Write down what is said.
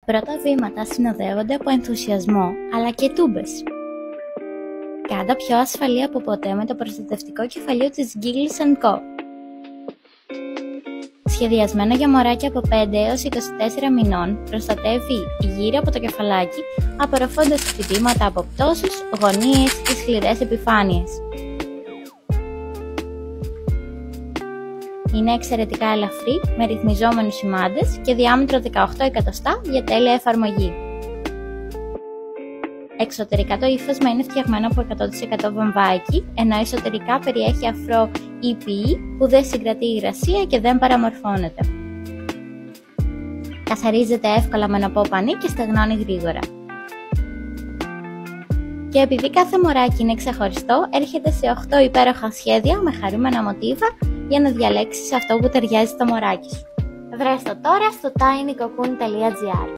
Πρώτα βήματα συνοδεύονται από ενθουσιασμό, αλλά και τούμπες. Κάντα πιο ασφαλή από ποτέ με το προστατευτικό κεφαλείο της Giggles & Co. Σχεδιασμένο για μωράκια από 5 έως 24 μηνών, προστατεύει γύρω από το κεφαλάκι, απορροφώντας χτυπήματα από πτώσεις, γωνίες ή σκληρές επιφάνειες. Είναι εξαιρετικά ελαφρύ, με ρυθμιζόμενους σημάντες και διάμετρο 18 εκατοστά για τέλεια εφαρμογή. Εξωτερικά το ύφασμα είναι φτιαγμένο από 100% βαμβάκι, ενώ εσωτερικά περιέχει αφρό EPE που δεν συγκρατεί υγρασία και δεν παραμορφώνεται. Καθαρίζεται εύκολα με νοπό πανί και στεγνώνει γρήγορα. Και επειδή κάθε μωράκι είναι ξεχωριστό, έρχεται σε 8 υπέροχα σχέδια με χαρούμενα μοτίβα για να διαλέξεις αυτό που ταιριάζει στο μωράκι σου. Βρες το τώρα στο tinycocoon.gr.